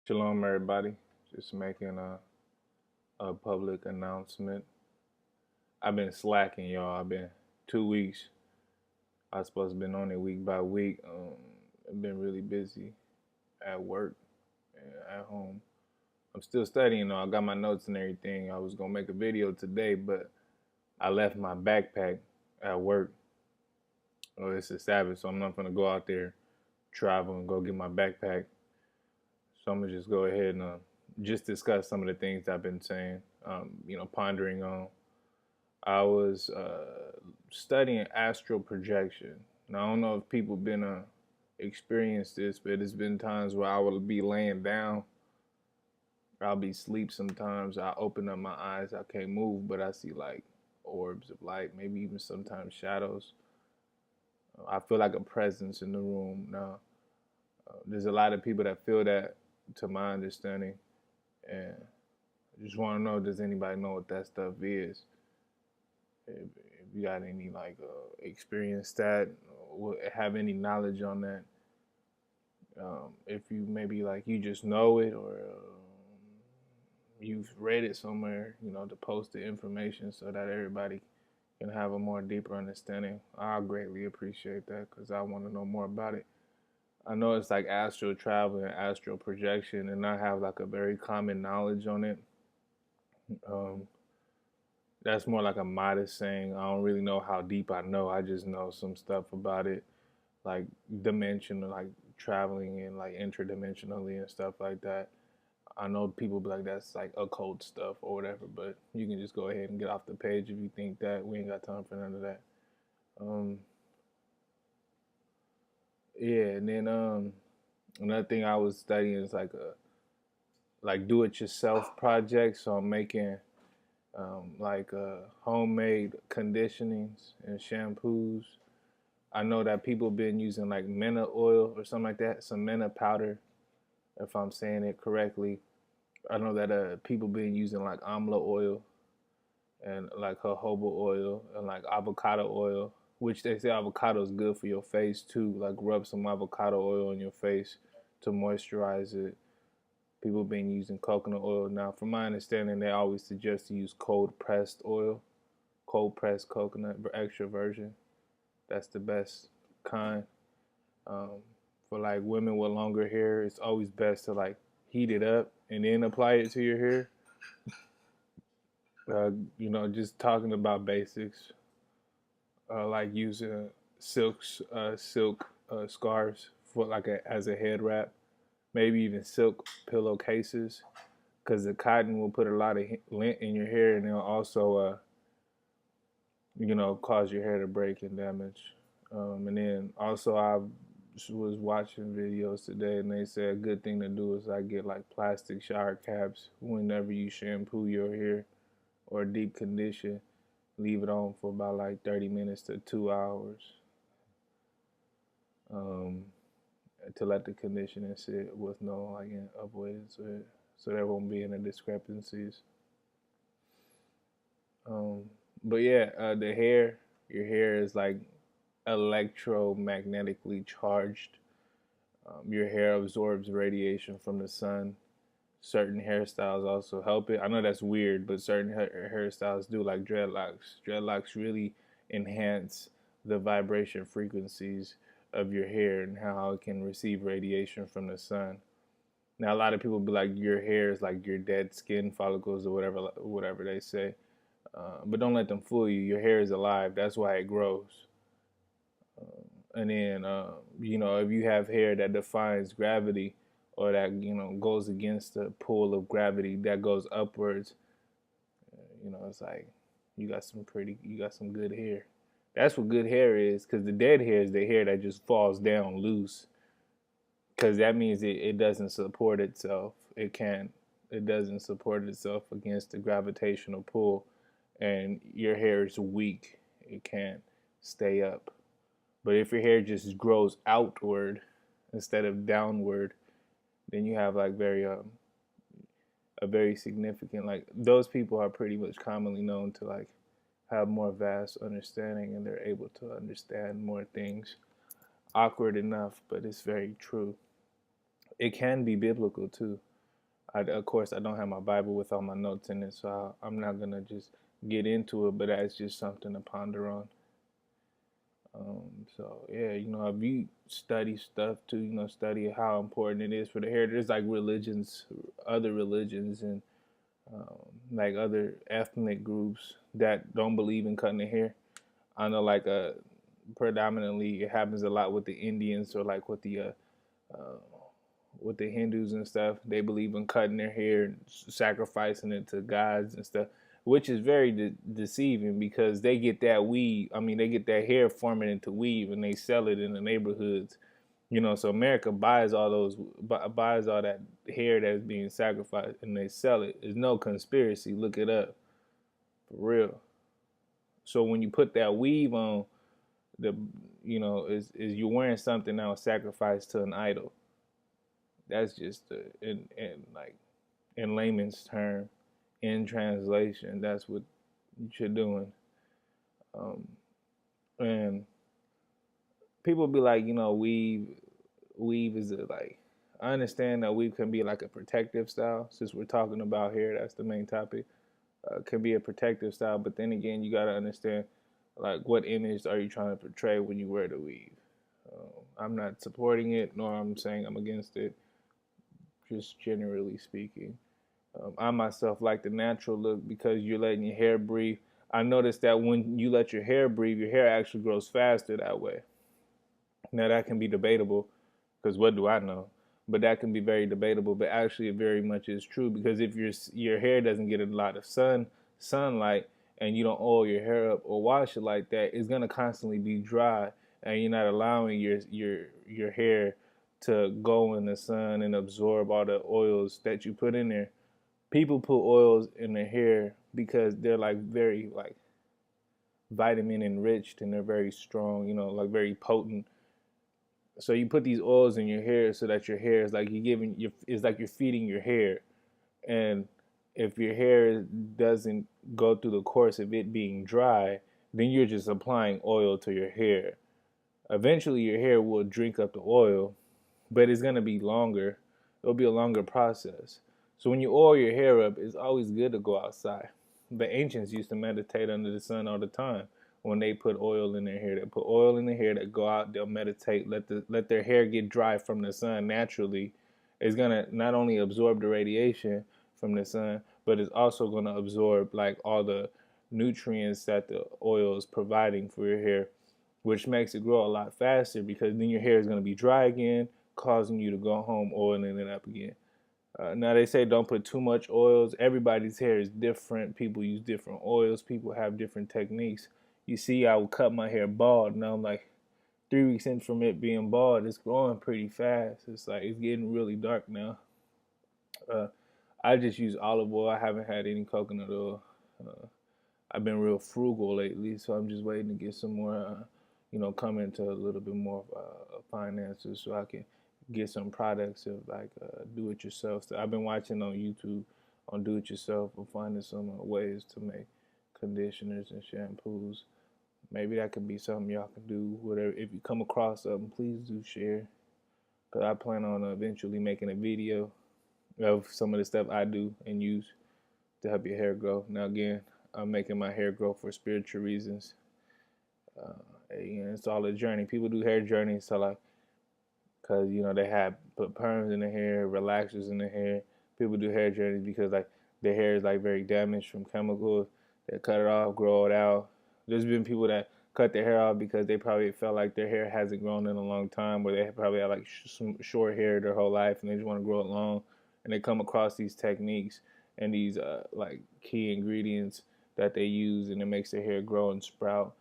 Shalom, everybody. Just making a public announcement. I've been slacking, y'all. I've been 2 weeks. I was supposed to been on it week by week. I've been really busy at work and at home. I'm still studying, though. I got my notes and everything. I was gonna make a video today, but I left my backpack at work. Oh, it's a Sabbath, so I'm not gonna go out there, travel, and go get my backpack. So I'm gonna just go ahead and just discuss some of the things I've been saying. Pondering on. I was studying astral projection. Now I don't know if people been experienced this, but it's been times where I will be laying down. I'll be asleep sometimes. I open up my eyes. I can't move, but I see like orbs of light, maybe even sometimes shadows. I feel like a presence in the room. Now, there's a lot of people that feel that, to my understanding, and I just want to know, does anybody know what that stuff is? If you got any experience that, have any knowledge on that, if you maybe like you just know it, or you've read it somewhere, to post the information so that everybody can have a more deeper understanding, I'll greatly appreciate that because I want to know more about it. I know it's like astral travel and astral projection, and I have like a very common knowledge on it. Um, that's more like a modest saying. I don't really know how deep I know. I just know some stuff about it, like dimension, like traveling and like interdimensionally and stuff like that. I know people be like, that's like occult stuff or whatever, but you can just go ahead and get off the page if you think that. We ain't got time for none of that. Um, yeah, and then another thing I was studying is like do it yourself projects. So I'm making homemade conditionings and shampoos. I know that people been using like menna oil or something like that, some menna powder, if I'm saying it correctly. I know that people been using like amla oil and like jojoba oil and like avocado oil, which they say avocado is good for your face too. Like rub some avocado oil on your face to moisturize it. People been using coconut oil. Now, from my understanding, they always suggest to use cold pressed oil, cold pressed coconut extra virgin. That's the best kind. Um, for like women with longer hair, it's always best to like heat it up and then apply it to your hair. Just talking about basics, like using silk scarves for as a head wrap, maybe even silk pillowcases, because the cotton will put a lot of lint in your hair, and it'll also, cause your hair to break and damage. And then also, I was watching videos today, and they said a good thing to do is like get like plastic shower caps whenever you shampoo your hair or deep condition. Leave it on for about like 30 minutes to 2 hours, um, to let the conditioner sit with no like avoidance, so there won't be any discrepancies. Um, but yeah, your hair is like electromagnetically charged. Your hair absorbs radiation from the sun. Certain hairstyles also help it. I know that's weird, but certain hairstyles do, like dreadlocks. Dreadlocks really enhance the vibration frequencies of your hair and how it can receive radiation from the sun. Now, a lot of people be like, your hair is like your dead skin follicles or whatever they say. But don't let them fool you. Your hair is alive. That's why it grows. And then, if you have hair that defies gravity, or that goes against the pull of gravity that goes upwards, it's like you got some good hair. That's what good hair is, because the dead hair is the hair that just falls down loose, because that means it doesn't support itself. It doesn't support itself against the gravitational pull, and your hair is weak. It can't stay up. But if your hair just grows outward instead of downward, then you have like a very significant, like, those people are pretty much commonly known to like have more vast understanding, and they're able to understand more things. Awkward enough, but it's very true. It can be biblical too. Of course, I don't have my Bible with all my notes in it, so I'm not gonna just get into it. But that's just something to ponder on. So yeah, if you study stuff too, study how important it is for the hair. There's like religions, other religions, and like other ethnic groups that don't believe in cutting the hair. I know, like predominantly, it happens a lot with the Indians or like uh, with the Hindus and stuff. They believe in cutting their hair and sacrificing it to gods and stuff, which is very deceiving because they get that weave. I mean, they get that hair forming into weave and they sell it in the neighborhoods. So America buys buys all that hair that's being sacrificed and they sell it. There's no conspiracy. Look it up, for real. So when you put that weave on, the is you're wearing something that was sacrificed to an idol. That's just in like in layman's term, in translation, that's what you're doing. Um, and people be like, weave is it like? I understand that weave can be like a protective style. Since we're talking about hair, that's the main topic. Can be a protective style, but then again, you gotta understand like what image are you trying to portray when you wear the weave. I'm not supporting it, nor I'm saying I'm against it. Just generally speaking. I myself like the natural look because you're letting your hair breathe. I noticed that when you let your hair breathe, your hair actually grows faster that way. Now that can be debatable, because what do I know? But that can be very debatable. But actually, it very much is true because if your hair doesn't get a lot of sunlight, and you don't oil your hair up or wash it like that, it's gonna constantly be dry, and you're not allowing your hair to go in the sun and absorb all the oils that you put in there. People put oils in their hair because they're like very like vitamin enriched and they're very strong, like very potent. So you put these oils in your hair so that your hair is like it's like you're feeding your hair. And if your hair doesn't go through the course of it being dry, then you're just applying oil to your hair. Eventually your hair will drink up the oil, but it's gonna be longer. It'll be a longer process. So when you oil your hair up, it's always good to go outside. The ancients used to meditate under the sun all the time. When they put oil in their hair, they put oil in their hair. They go out, they'll meditate, let their hair get dry from the sun naturally. It's gonna not only absorb the radiation from the sun, but it's also gonna absorb like all the nutrients that the oil is providing for your hair, which makes it grow a lot faster because then your hair is going to be dry again, causing you to go home oiling it up again. Now they say don't put too much oils. Everybody's hair is different. People use different oils. People have different techniques. You see, I would cut my hair bald. Now I'm like 3 weeks in from it being bald. It's growing pretty fast. It's like it's getting really dark now. Uh, I just use olive oil. I haven't had any coconut oil. Uh, I've been real frugal lately, so I'm just waiting to get some more, come into a little bit more finances so I can get some products of like do-it-yourself. So I've been watching on YouTube on do-it-yourself and finding some ways to make conditioners and shampoos. Maybe that could be something y'all can do. Whatever. If you come across something, please do share. Cause I plan on eventually making a video of some of the stuff I do and use to help your hair grow. Now again, I'm making my hair grow for spiritual reasons. Uh, it's all a journey. People do hair journeys, so like, cause they have put perms in the hair, relaxers in the hair. People do hair journeys because like their hair is like very damaged from chemicals. They cut it off, grow it out. There's been people that cut their hair off because they probably felt like their hair hasn't grown in a long time, or they probably had like some short hair their whole life and they just want to grow it long. And they come across these techniques and these like key ingredients that they use, and it makes their hair grow and sprout.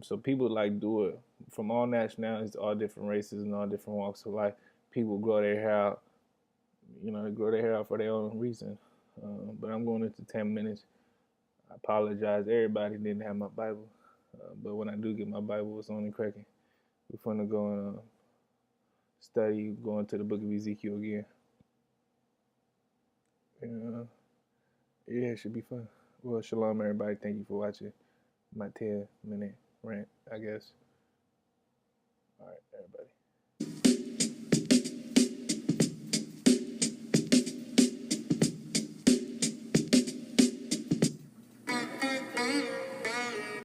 So people like do it from all nationalities, all different races, and all different walks of life. People grow their hair out. They grow their hair out for their own reason. But I'm going into 10 minutes. I apologize. Everybody didn't have my Bible. But when I do get my Bible, it's only cracking. We're going to go and study, go into the book of Ezekiel again. And, yeah, it should be fun. Well, shalom, everybody. Thank you for watching my 10-minute rant, I guess. All right, everybody.